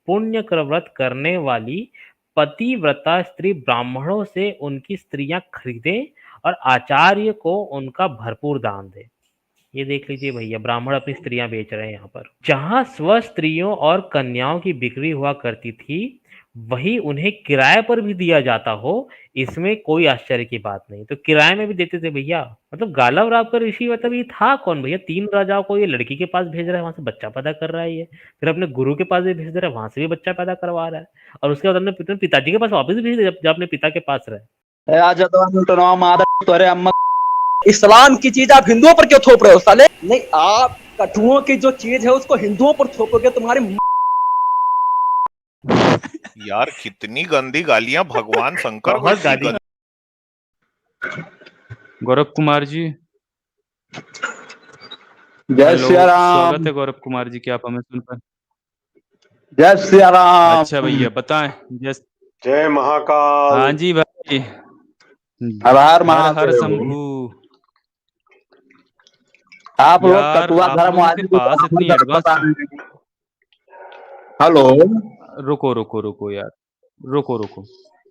पुण्य व्रत करने वाली पतिव्रता स्त्री ब्राह्मणों से उनकी स्त्रियां खरीदे और आचार्य को उनका भरपूर दान दे। ये देख लीजिए भैया, ब्राह्मण अपनी स्त्रियां बेच रहे हैं यहाँ पर। जहां स्व स्त्रियों और कन्याओं की बिक्री हुआ करती थी, वही उन्हें किराए पर भी दिया जाता हो, इसमें कोई आश्चर्य की बात नहीं। तो किराए में भी देते थे भैया। मतलब गालव राव का ऋषि, मतलब ये था कौन भैया? 3 राजाओं को ये लड़की के पास भेज रहा है, वहां से बच्चा पैदा कर रहा है ये, फिर अपने गुरु के पास भी भेज दे रहा है, वहां से भी बच्चा पैदा करवा रहा है, और उसके बाद अपने पिताजी के पास वापस भेज दे जब अपने पिता के पास रहे। इस्लाम की चीज आप हिंदुओं पर क्यों थोप रहे हो साले? नहीं, आप कठुओं की जो चीज है उसको हिंदुओं पर थोपोगे, तुम्हारी यार कितनी गंदी गालियां, भगवान शंकर को बहुत इतनी गाली। गौरव कुमार जी, जय हेलो, श्री राम। स्वागत है गौरव कुमार जी, क्या आप हमें सुन पाए? जय श्री राम। अच्छा भैया बताएं। जय महाकाल। हाँ जी भाई, हर हर हर हर महादेव। शंभू। आप लोग यार कटुआ आप धर्म लोगों के वाली को पास ब्राह्मण इतनी धर्म एडवांस, बता रहे हैं। हेलो। रुको रुको रुको यार, रुको रुको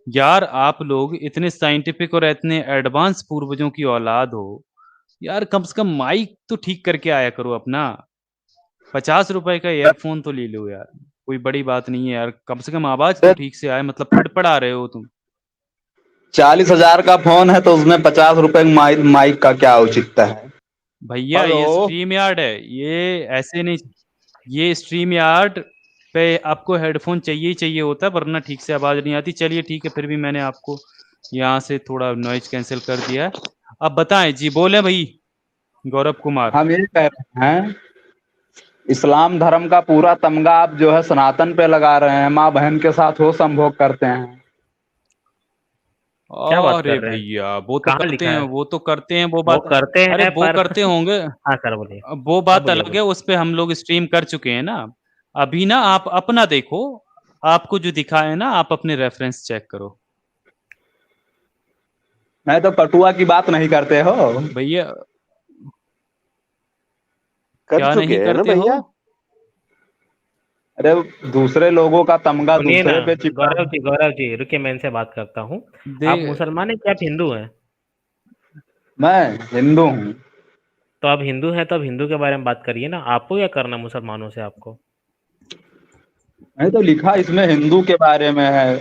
यार, आप लोग इतने साइंटिफिक और इतने एडवांस पूर्वजों की औलाद हो यार, कम से कम माइक तो ठीक करके आया करो अपना। 50 रुपए का ईयरफोन तो ले लो यार, कोई बड़ी बात नहीं है यार, कम से कम आवाज तो ठीक से आए, मतलब फड़फड़ा रहे हो तुम। 40,000 का फोन है तो उसमें 50 रुपए माइक का क्या औचित्य है? भैया हेलो। ये स्ट्रीम यार्ड है, ये ऐसे नहीं, ये स्ट्रीम यार्ड पे आपको हेडफोन चाहिए ही चाहिए होता है, वरना ठीक से आवाज नहीं आती। चलिए ठीक है, फिर भी मैंने आपको यहाँ से थोड़ा नॉइज कैंसिल कर दिया है। अब बताएं जी, बोले भाई गौरव कुमार। हम ये कह रहे हैं, इस्लाम धर्म का पूरा तमगा आप जो है सनातन पे लगा रहे हैं, माँ बहन के साथ हो संभोग करते हैं। क्या बात अरे कर रहे हैं? भैया वो तो कहाँ करते लिखा हैं, है? वो तो करते हैं, वो वो बात, करते अरे हैं वो पर करते होंगे, हाँ सर बोलिए। अब वो हाँ बात बोलिए अलग है, बोलिए। उस पे हम लोग स्ट्रीम कर चुके हैं ना। अभी ना आप अपना देखो, आपको जो दिखा है ना, आप अपने रेफरेंस चेक करो नहीं तो कटुआ की बात नहीं करते हो। भैया। कर क्या चुके नहीं हैं ना करते हो? भैया। अरे दूसरे लोगों का तमगा सुनिए ना, दूसरे पे चिपका। गौरव जी रुकिए, मैं इनसे बात करता हूँ। दे आप मुसलमान हैं कि आप हिंदू हैं? मैं हिंदू हूँ। तो आप हिंदू हैं तो आप हिंदू के बारे में बात करिए ना, आपको क्या करना मुसलमानों से आपको? नहीं तो लिखा इसमें हिंदू के बारे में है,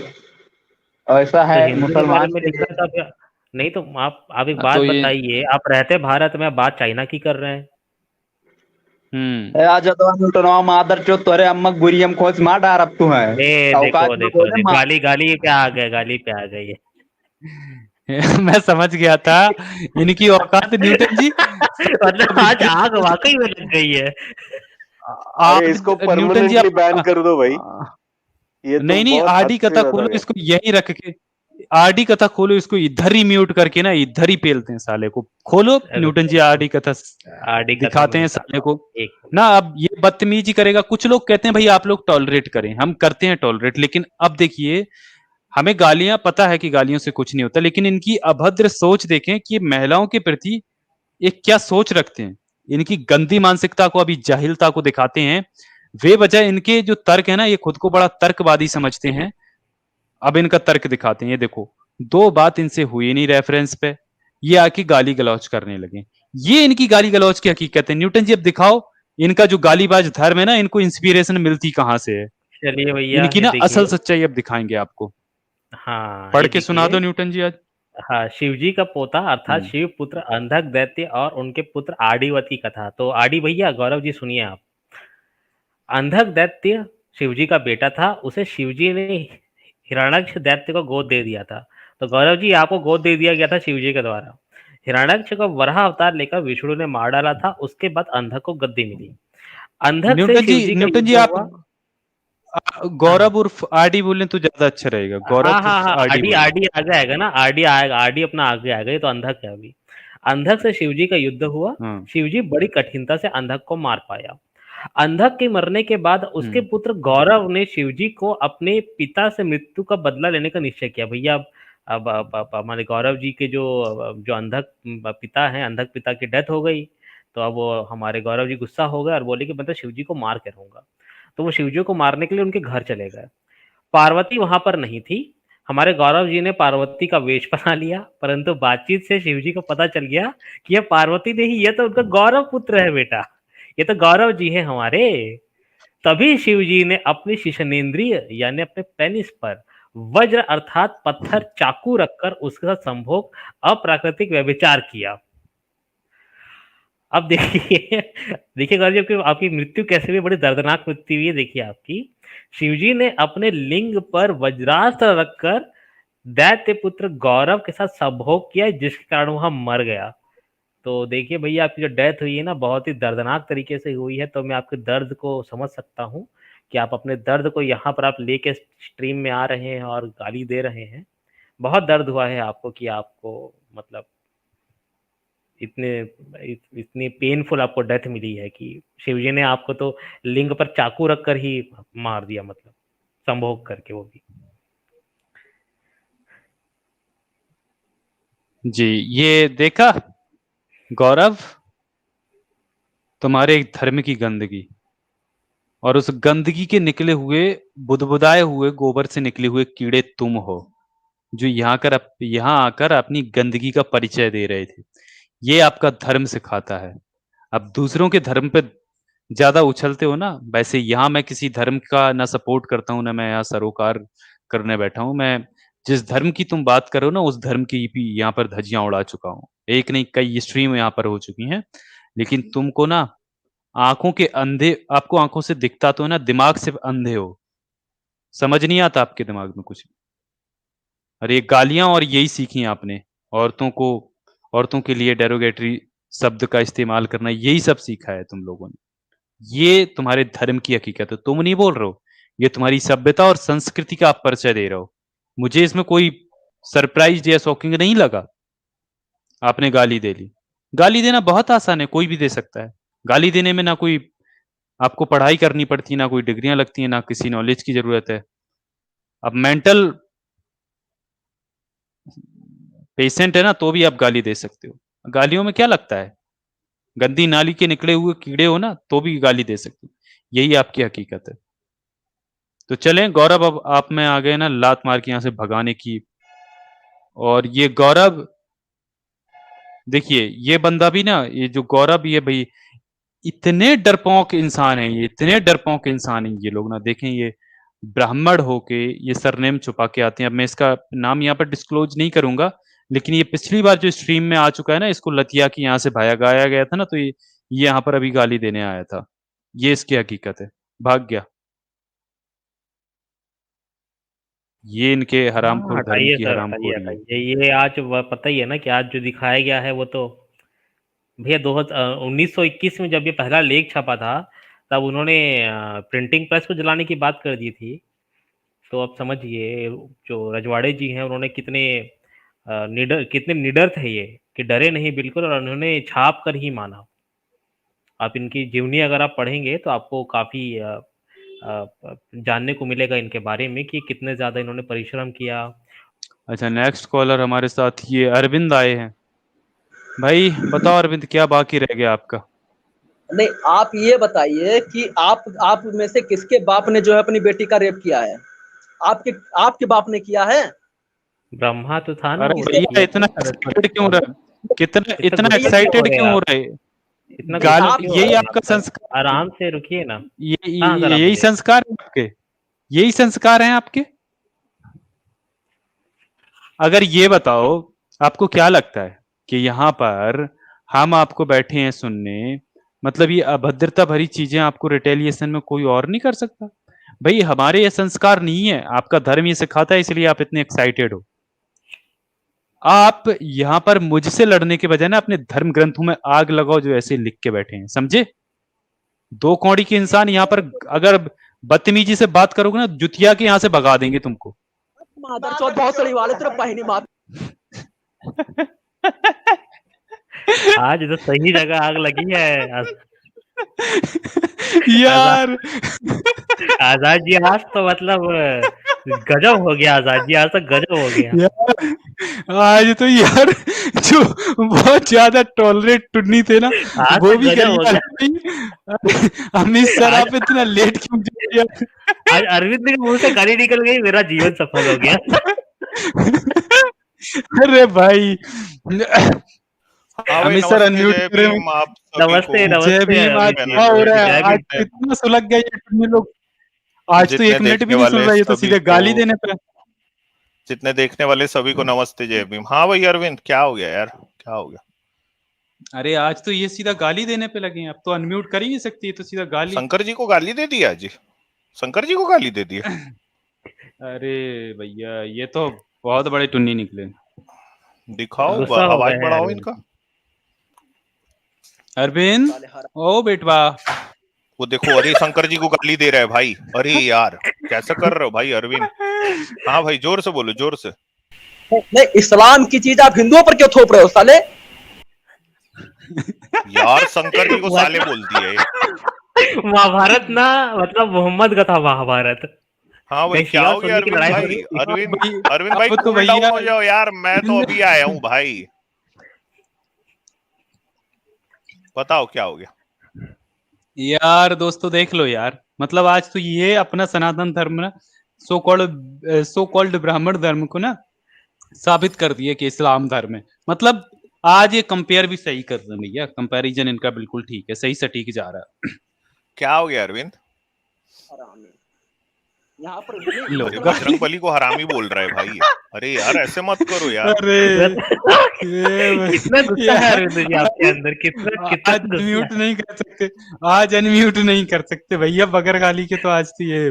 ऐसा तो है हिंदू के बारे मुसलमान में के लिखा लिए। था क्या? नहीं तो आप एक तो बात ये बताइए, आप रहते भारत में, आप बात चाइना की कर रहे हैं। हम्म, आज तो मादर चो तोरे अम्मा गुरियम खोज मार डार अब तू है। देखो औकात में देखो बोले देखो, मार। गाली गाली पे आ गए, गाली पे आ गई है। मैं समझ गया था इनकी औकात, न्यूटन जी। मतलब आज आग वाकई में लग गई है। अरे आग, इसको न्यूटन जी परमानेंटली बैन आप, कर दो भाई, ये तो नहीं नहीं, बहुत हद आरडी से कथा ज्यादा खोलो, हो गया। इसको यहीं रख के, आरडी कथा खोलो, इसको इधर ही म्यूट करके ना, इधर ही पेलते हैं साले को। खोलो न्यूटन जी, रुको, आरडी कथा आरडी कथा में दिखाते हैं दिखाता साले हूँ। को एक ना। अब ये बदतमीजी करेगा, कुछ लोग कहते हैं भाई आप लोग टॉलरेट करें, हम करते हैं टॉलरेट, लेकिन अब देखिए, हमें गालियां, पता है कि गालियों से कुछ नहीं होता, लेकिन इनकी अभद्र सोच देखें कि ये महिलाओं के प्रति एक क्या सोच रखते हैं। इनकी गंदी मानसिकता को, अभी जाहिलता को दिखाते हैं। वे वजह इनके जो तर्क है ना, ये खुद को बड़ा तर्कवादी समझते हैं। अब इनका तर्क दिखाते हैं, ये देखो, दो बात इनसे हुई नहीं रेफरेंस पे, ये आके गाली गलौज करने लगे। ये इनकी गाली गलौज की हकीकत है। न्यूटन जी अब दिखाओ, इनका जो गालीबाज धर्म है ना, इनको इंस्पिरेशन मिलती कहां से है। चलिए भैया, इनकी ये ना असल देखिए। सच्चाई अब दिखाएंगे आपको, हाँ पढ़ ये के सुना देखिए। दो न्यूटन जी आज। हाँ, शिव जी का पोता अर्थात हम्म, शिव पुत्र अंधक दैत्य और उनके पुत्र आदिवत की कथा। तो आदि भैया, गौरव जी सुनिए आप। अंधक दैत्य शिव जी का बेटा था, उसे शिव जी ने हिरण्यक्ष दैत्य को गोद दे दिया था। तो गौरव जी, आपको गोद दे दिया गया था शिव जी के द्वारा। हिरण्यक्ष को वराह अवतार लेकर विष्णु ने मार डाला था, उसके बाद अंधक को गद्दी मिली। अंधक से शिव जी का न्यूटन जी युद्ध आप हुआ। हाँ हाँ गौरव उर्फ आरडी बोलें तो ज्यादा अच्छा रहेगा, हाँ गौरव हाँ उर्फ हाँ, आरडी आडी बोले। आडी आगे आएगा ना, आडी आएगा, आडी अपना आगे आएगा, ये तो अंधक है अभी। अंधक से शिवजी का युद्ध हुआ। हाँ, शिवजी बड़ी कठिनता से अंधक को मार पाया। अंधक के मरने के बाद उसके हम्म, पुत्र गौरव ने शिवजी को अपने पिता से मृत्यु का बदला लेने का निश्चय किया। भैया अब हमारे गौरव जी के जो अंधक पिता हैं, अंधक पिता की डेथ हो गई। तो अब वो हमारे गौरव जी गुस्सा हो गए और बोले कि मैं तो शिव जी को मार के रहूंगा। तो वो शिवजी को मारने के लिए उनके घर चले गए। पार्वती वहां पर नहीं थी। हमारे गौरव जी ने पार्वती का वेश बना लिया, परंतु बातचीत से शिवजी को पता चल गया कि यह पार्वती नहीं, यह तो उनका गौरव पुत्र है बेटा, ये तो गौरव जी है हमारे। तभी शिवजी ने अपनी शिशनेन्द्रिय यानी अपने पेनिस पर वज्र अर्थात पत्थर चाकू रखकर उसके साथ संभोग अप्राकृतिक व्यभिचार किया। अब देखिए देखिए गौरव जी, आपकी मृत्यु कैसे भी बड़ी दर्दनाक मृत्यु हुई है। देखिए आपकी, शिवजी ने अपने लिंग पर वज्रास्त्र रखकर दैत्य पुत्र गौरव के साथ संभोग किया, जिसके कारण वह मर गया। तो देखिए भैया, आपकी जो डेथ हुई है ना, बहुत ही दर्दनाक तरीके से हुई है। तो मैं आपके दर्द को समझ सकता हूँ कि आप अपने दर्द को यहाँ पर आप लेके स्ट्रीम में आ रहे हैं और गाली दे रहे हैं। बहुत दर्द हुआ है आपको कि आपको मतलब इतनी पेनफुल आपको डेथ मिली है कि शिवजी ने आपको तो लिंग पर चाकू रखकर ही मार दिया, मतलब संभोग करके, वो भी। जी, ये देखा गौरव, तुम्हारे एक धर्म की गंदगी और उस गंदगी के निकले हुए बुदबुदाए हुए गोबर से निकले हुए कीड़े तुम हो, जो यहाँ आकर अपनी गंदगी का परिचय दे रहे थे। ये आपका धर्म सिखाता है। अब दूसरों के धर्म पे ज्यादा उछलते हो ना। वैसे यहाँ मैं किसी धर्म का ना सपोर्ट करता हूँ, ना मैं यहाँ सरोकार करने बैठा हूँ। मैं जिस धर्म की तुम बात करो ना, उस धर्म की भी यहाँ पर धज्जियां उड़ा चुका हूँ। एक नहीं, कई स्ट्रीम यहाँ पर हो चुकी हैं। लेकिन तुमको ना आंखों के अंधे, आपको आंखों से दिखता तो है ना, दिमाग से अंधे हो। समझ नहीं आता आपके दिमाग में कुछ। और ये गालियां और यही सीखी आपने, औरतों के लिए डेरोगेटरी शब्द का इस्तेमाल करना, यही सब सीखा है तुम लोगों ने। ये तुम्हारे धर्म की हकीकत है, तुम नहीं बोल रहे हो। ये तुम्हारी सभ्यता और संस्कृति का आप परिचय दे रहे हो। मुझे इसमें कोई सरप्राइज या शॉकिंग नहीं लगा। आपने गाली दे ली। गाली देना बहुत आसान है, कोई भी दे सकता है। गाली देने में ना कोई आपको पढ़ाई करनी पड़ती, ना कोई डिग्रियां लगती हैं, ना किसी नॉलेज की जरूरत है। अब मेंटल पेशेंट है ना, तो भी आप गाली दे सकते हो। गालियों में क्या लगता है? गंदी नाली के निकले हुए कीड़े हो ना, तो भी गाली दे सकते हो। यही आपकी हकीकत है। तो चलें गौरव, अब आप में आ गए ना लात मार के यहां से भगाने की। और ये गौरव, देखिए ये बंदा भी ना, ये जो गौरव, ये भाई इतने डरपोक इंसान है, ये इतने डरपोक इंसान है ये लोग ना। देखें, ये ब्राह्मण होके ये सरनेम छुपा के आते हैं। अब मैं इसका नाम यहाँ पर डिस्क्लोज नहीं करूंगा, लेकिन ये पिछली बार जो स्ट्रीम में आ चुका है ना, इसको लतिया की यहाँ से भगाया गया था ना, तो ये यहाँ पर अभी गाली देने आया था। ये इसकी हकीकत है। भाग गया। ये इनके हरामखोर धर्म हटाइए की सर, हरामखोरी है। हटाइए। ये आज पता ही है ना कि आज जो दिखाया गया है वो तो भैया 1921 में जब ये पहला लेख छपा था, तब उन्होंने प्रिंटिंग प्रेस को जलाने की बात कर दी थी। तो अब समझिए जो रजवाड़े जी हैं, उन्होंने कितने निडर थे ये, कि डरे नहीं बिल्कुल, और उन्होंने छाप कर ही माना। आप इनकी जीवनी अगर आप पढ़ेंगे तो आपको काफी जानने को मिलेगा इनके बारे में कि कितने ज्यादा इन्होंने परिश्रम किया। अच्छा, नेक्स्ट कॉलर हमारे साथ ये अरविंद आए हैं। भाई बताओ अरविंद, क्या बाकी रह गया आपका? नहीं, आप ये बताइए कि आप में से किसके बाप ने जो है अपनी बेटी का रेप किया है? आपके बाप ने किया है? ब्रह्मा तो था ना। अरे भैया इतना एक्साइटेड क्यों रहे? इतना एक्साइटेड क्यों हो रहे? यही आपका संस्कार। आराम से रुकिए ना। यही संस्कार है आपके? यही संस्कार हैं आपके? अगर ये बताओ, आपको क्या लगता है कि यहाँ पर हम आपको बैठे हैं सुनने, मतलब ये अभद्रता भरी चीजें आपको रिटेलिएशन में कोई और नहीं कर सकता? भाई हमारे ये संस्कार नहीं है, आपका धर्म ये सिखाता है, इसलिए आप इतने एक्साइटेड हो। आप यहाँ पर मुझसे लड़ने के बजाय ना अपने धर्म ग्रंथों में आग लगाओ, जो ऐसे लिख के बैठे हैं, समझे? दो कौड़ी के इंसान यहाँ पर अगर बदतमीजी से बात करोगे ना, जुतिया के यहाँ से भगा देंगे तुमको। बहुत सड़ी वाले तेरा पहनी मार। आज तो सही जगह आग लगी है यार। आजाद जी, आज तो मतलब गजब हो गया आजाद जी, आज तक गजब हो गया। यार आज तो यार जो बहुत ज्यादा टॉलरेट टुन्नी थे ना आज वो तक भी गजब हो करीब गया। अमित सर आज आप इतना लेट क्यों जोड़ दिया? आज अरविंद के मुंह से गाली निकल गई, मेरा जीवन सफल हो गया। अरे भाई हाँ भाई, अमित सर नमस्ते, अनम्यूट जय करें। भीम आप सभी नमस्ते को। जय नमस्ते भीम। आज अमित जी, क्या हो रहा है? जय आज भीम। जय कितना सुलग गया ये टुन्नी लोग। आज तो जितने 1 मिनट भी देखने नहीं सुन वाले रहा, ये तो सभी सीधे गाली को देने पे। जितने देखने वाले सभी को नमस्ते, जय भीम। हाँ भाई अरविंद, क्या हो गया यार, क्या हो गया? अरे आज तो ये सीधा गाली देने पे लगे हैं, अब तो अनम्यूट कर ही नहीं सकती, ये तो सीधा गाली। शंकर जी को गाली दे दिया जी, शंकर जी को गाली दे दिया। अरे भैया ये तो बहुत बड़े टुन्नी निकले। दिखाओ, गुस्सा हो आवाज गए हैं बढ़ाओ अरविंद। इनका। अरविंद ओ बेटवा, वो देखो, अरे शंकर जी को गाली दे रहा है भाई। अरे यार कैसा कर रहे हो भाई अरविंद? हाँ भाई जोर से बोलो, जोर से। नहीं, इस्लाम की चीज आप हिंदुओं पर क्यों थोप रहे हो साले? यार शंकर जी को साले बोलती है। महाभारत ना, मतलब मोहम्मद का था महाभारत। हाँ भाई, नहीं, क्या शिवा हो गया सुन्नी की अरविंद लड़ाई हो भाई? रही थी। अरविंद भाई अब तो कूल डाउन भैया हो जाओ यार, मैं तो अभी आया हूँ भाई। बताओ क्या हो गया? यार दोस्तों देख लो यार, मतलब आज तो ये अपना सनातन धर्म ना सो कॉल्ड ब्राह्मण धर्म को ना साबित कर दिए कि इस्लाम धर्म है। मतलब आज ये कंपेयर भी सही कर रहे हैं भैया, कंपैरिजन इनका बिल्कुल ठीक है, सही सटीक जा रहा है। क्या हो गया अरविंद? यहाँ पर लो अरे बजरंगबली को हरामी बोल रहा है भाई। अरे यार ऐसे मत करो यार। अरे कितना गुस्सा है अरविंद जी आपके अंदर, कितना कितना आज गुस्सा अनम्यूट है। नहीं कर सकते, आज अनम्यूट नहीं कर सकते भैया बगैर गाली के। तो आज तो ये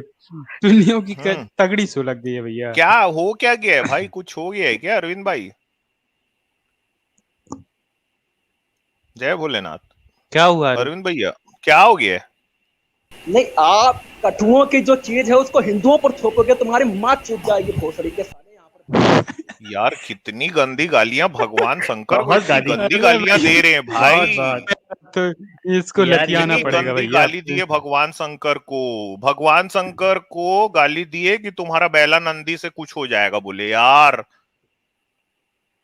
टुन्नियों की तगड़ी सुलग गई है भैया। क्या हो क्या गया है भाई? कुछ हो गया है क्या अरविंद भाई? जय भोलेनाथ। क्या हुआ अरविंद भैया क्या हो गया है? नहीं, आप कठुओं की जो चीज है उसको हिंदुओं पर थोपोगे, तुम्हारी माँ चूक जाएगी भोसड़ी के साले। यहाँ पर यार कितनी गंदी गालियां भगवान शंकर को, बहुत इतनी गाली। गंदी गालियां दे रहे हैं भाई। तो इसको यार, लतियाना इतनी पड़ेगा गंदी भैया। गाली दिए भगवान शंकर को। भगवान शंकर को गाली दिए कि तुम्हारा बैला नंदी से कुछ हो जाएगा, बोले यार।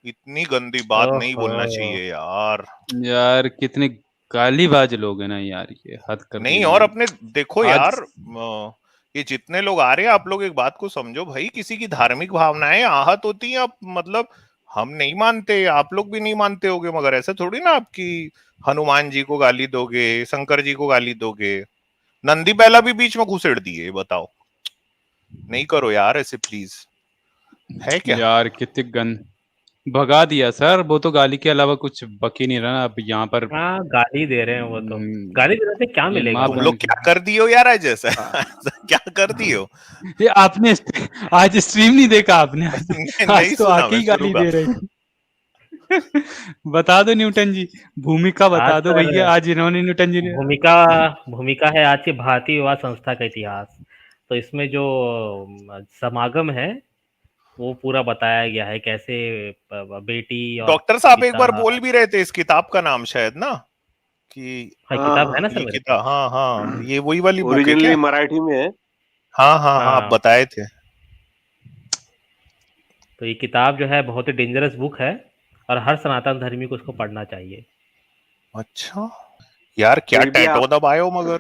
इतनी गंदी बात नहीं बोलना चाहिए यार। यार कितने गालीबाज लोग हैं ना यार, ये हद कर नहीं, दी और है। अपने देखो आज- यार, ये जितने लोग आ रहे हैं, आप लोग एक बात को समझो भाई, किसी की धार्मिक भावनाएं आहत होती हैं। आप मतलब हम नहीं मानते, आप लोग भी नहीं मानते होगे, मगर ऐसे थोड़ी ना आपकी हनुमान जी को गाली दोगे, शंकर जी को गाली दोगे। नंदी बैला भी बीच में घुसेड़ दिए, बताओ। नहीं करो यार ऐसे प्लीज, है क्या? यार कितने गन भगा दिया सर, वो तो गाली के अलावा कुछ बकी नहीं रहा अब यहाँ पर। हाँ, गाली दे रहे हैं वो तो। गाली देने से क्या ये मिलेगा? माँ तुम लोग क्या कर दिए हो यार आज ऐसा? क्या कर दिए हो? ये आपने आज स्ट्रीम नहीं देखा आपने? नहीं आज तो सुना आके ही मैं, गाली सुनूंगा। दे रहे। बता दो न्यूटन जी, भूमिका बता आज दो सर, भैया। आज इन्होंने न्यूटन जी ने भूमिका है आज की भारतीय विवाह संस्था का इतिहास। तो इसमें जो समागम है वो पूरा बताया गया है, कैसे बेटी और डॉक्टर साहब एक बार पिता- बोल भी रहे थे इस किताब का नाम शायद ना, कि हाँ, किताब है ना सर ये मेरे किताब, हाँ हाँ, ये वही वाली बुक है ओरिजिनली क्या? मराठी में है। हाँ हाँ हाँ, आप हाँ। बताए थे। तो ये किताब जो है बहुत ही डेंजरस बुक है और हर सनातन धर्मी को उसको पढ़ना चाहिए। अच्छा यार, क्या फिर भी टैटो दबाए हो मगर।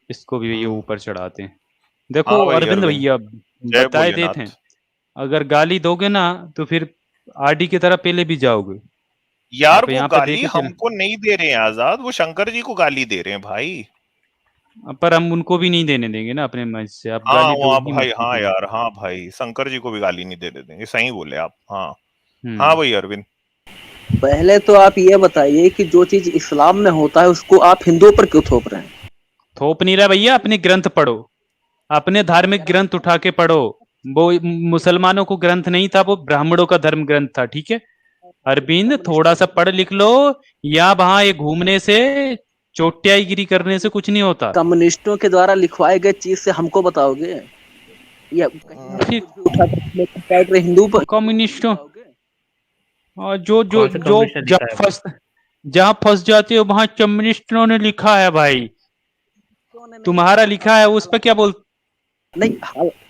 इसको भी ये ऊपर चढ़ाते हैं। देखो हाँ भाई, अरविंद अरविंद। भैया जय बताए भोलेनाथ। देते हैं, अगर गाली दोगे ना तो फिर आरडी की तरह पहले भी जाओगे। यार आप वो यहाँ पे गाली देखे थे ना? हमको नहीं दे रहे हैं आजाद, वो शंकर जी को गाली दे रहे हैं भाई। पर हम उनको भी नहीं देने देंगे ना अपने मंच से। आप हाँ गाली दो वो ही भाई, मत हाँ कीजिए। यार, हाँ भाई, शंकर जी को भी गाली नहीं देने देंगे, सही बोले आप। हाँ हम्म। हाँ भाई अरविंद। पहले तो आप ये बताइए कि जो चीज इस्लाम में होता है उसको आप हिंदुओं पर क्यों थोप रहे हैं? थोप नहीं रहा भैया, अपने ग्रंथ पढ़ो, अपने धार्मिक ग्रंथ उठा के पढ़ो। वो मुसलमानों को ग्रंथ नहीं था, वो ब्राह्मणों का धर्म ग्रंथ था, ठीक है? अरविंद थोड़ा सा पढ़ लिख लो, या वहां ये घूमने से चोटियाईगिरी करने से कुछ नहीं होता। कम्युनिस्टों के द्वारा लिखवाए गए चीज से हमको बताओगे? या फिर उठा कर हिंदू पर कम्युनिस्टों और जो जो कौन सा जो कम्युनिस्ट ने लिखा है? जहाँ फंस जाते हो वहां कम्युनिस्टों ने लिखा है भाई। तुम्हारा लिखा है उस पर क्या बोल नहीं,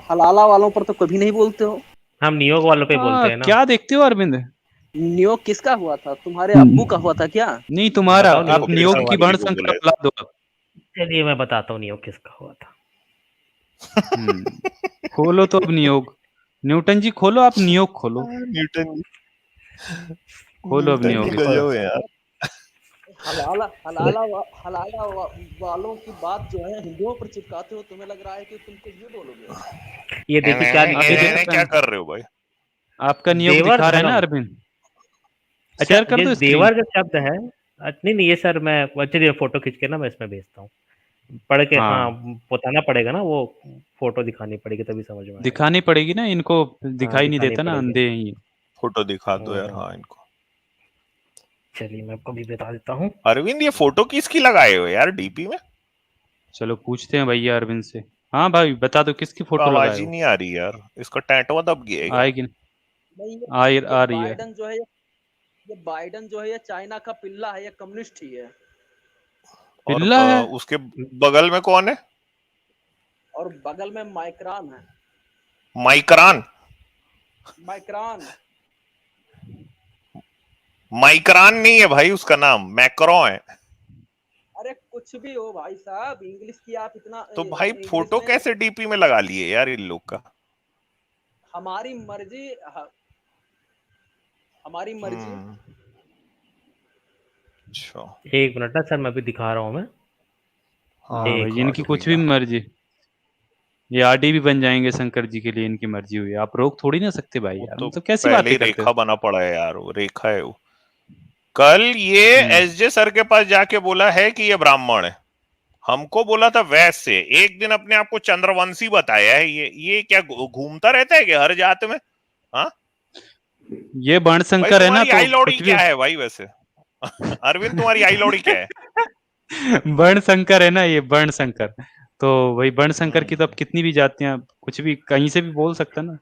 हलाला वालों पर तो कभी नहीं बोलते हो। हम नियोग वालों पे बोलते हैं ना। क्या देखते हो अरविंद? नियोग किसका हुआ था? तुम्हारे अब्बू का हुआ था क्या? नहीं तुम्हारा, बताओ नियोग आप किसका नियोग हुआ की था? वर्ण संकर ला दो आप। चलिए मैं बताता हूँ नियोग किसका हुआ था। खोलो तो अब नियोग, न्यूटन जी खोलो, आप नियोग खोलो, न्यूटन खोलो अब न्यूटन जी नियोग। गजब है यार। हलाला वालों की बात जो है हिंदुओं पर चिपकाते हो, तुम्हें लग रहा है कि तुम कुछ भी बोलोगे। ये देखिए क्या लिखे हैं। क्या कर रहे हो भाई? आपका नियोग देवर दिखा रहे हैं ना धर्म। अरविंद? अच्छा शेयर कर ये दो स्क्रीन। देवर जो शब्द है, नहीं ये सर मैं चलिए फोटो खींच के ना मैं इसमें भेजता हूँ, पढ़ के। हाँ बताना पड़ेगा ना, वो फोटो दिखानी पड़ेगी तभी समझ में आएगा। दिखानी पड़ेगी ना, इनको दिखाई नहीं दिखानी देता ना, पड़ेगी। अंधे हैं ये। फोटो दिखा दो यार। हाँ इनको। चलिए मैं आपको भी बता देता हूँ। अरविंद ये फोटो किसकी लगाए हो यार डीपी में? चलो पूछते हैं भैया अरविंद से। हाँ भाई बता दो किसकी फोटो आवाज लगाए ही हो? नहीं आ रही यार, इसका टैटवा दब गया है क्या? आएगी नहीं, आ रही है। बाइडन जो है, ये बाइडन जो है ये चाइना का पिल्ला है, ये कम्युनिस्ट ही है। और पिल्ला है? उसके बगल में कौन है? और बगल में माइक्रान है। माइक्रान? माइक्रान माइक्रान नहीं है भाई, उसका नाम मैक्रो है। अरे कुछ भी हो भाई साहब, इंग्लिश की आप इतना तो भाई इंग्लिश फोटो में कैसे डीपी में लगा लिए यार इन लोग का? हमारी मर्जी, हमारी मर्जी। अच्छा एक मिनट ना सर, मैं भी दिखा रहा हूँ मैं। हाँ एक भाई इनकी दो कुछ भी भैया। मर्जी, ये आरडी भी बन जाएंगे शंकर जी के लिए, इनकी मर्जी हुई, आप रोक थोड़ी ना सकते भाई वो यार, तो मतलब कैसी पहले ही बातें करते रेखा हो? बना पड़ा है यार, वो रेखा है वो। कल ये एसजे सर के पास जाके बोला है कि ये ब्राह्मण है, हमको बोला था वैश्य से, एक दिन अपने आप को चंद्रवंशी बताया है। ये क्या घूमता रहता है क्या हर जात में? हाँ ये वर्ण भाई संकर है ना, तुम्हारी तो आई लौड़ी कुछ भी क्या है भाई वैसे? अरविंद तुम्हारी आई लौड़ी क्या है? वर्ण संकर है ना ये, वर्ण संकर। तो वही वर्ण संकर की तो अब कितनी भी जातियां, कुछ भी कहीं से भी बोल सकता ना।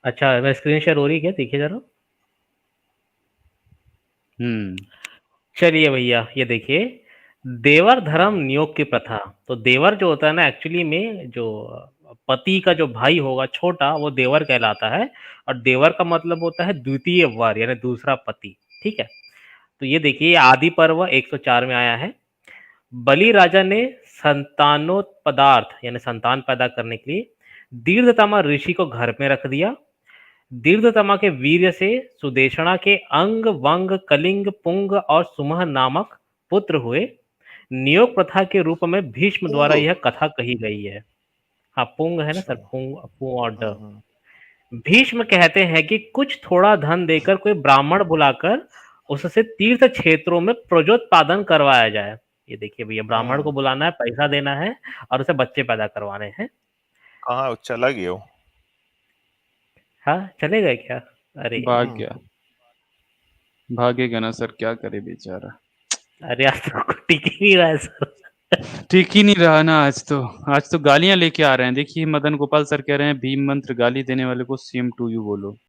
अच्छा मैं स्क्रीन शेयर हो रही है क्या, देखिए जरा। चलिए भैया ये देखिए, देवर धर्म नियोग की प्रथा। तो देवर जो होता है ना, एक्चुअली में जो पति का जो भाई होगा छोटा, वो देवर कहलाता है। और देवर का मतलब होता है द्वितीय वर, यानी दूसरा पति। ठीक है। तो ये देखिए आदि पर्व 104 में आया है। बलि राजा ने संतानोत्पदार्थ यानी संतान पैदा करने के लिए दीर्घतमा ऋषि को घर में रख दिया। दीर्घतमा के वीर्य से सुदेशणा के अंग वंग कलिंग पुंग और सुमह नामक पुत्र हुए। नियोग प्रथा के रूप में भीष्म द्वारा यह कथा कही गई है। हाँ पुंग है ना सर, पुंग पु और ड। भीष्म कहते हैं कि कुछ थोड़ा धन देकर कोई ब्राह्मण बुलाकर उससे तीर्थ क्षेत्रों में प्रजोत्पादन करवाया जाए। ये देखिए भैया, ब्राह्मण को बुलाना है, पैसा देना है और उसे बच्चे पैदा करवाने हैं। कहाँ चला गया वो? हाँ चले गए क्या? अरे भाग गया, भागेगा ना सर, क्या करे बेचारा। अरे आज तो टिक ही नहीं रहा है सर। ठीक ही नहीं रहा ना आज तो गालियां लेके आ रहे हैं। देखिए मदन गोपाल सर कह रहे हैं भीम मंत्र गाली देने वाले को सेम टू यू बोलो।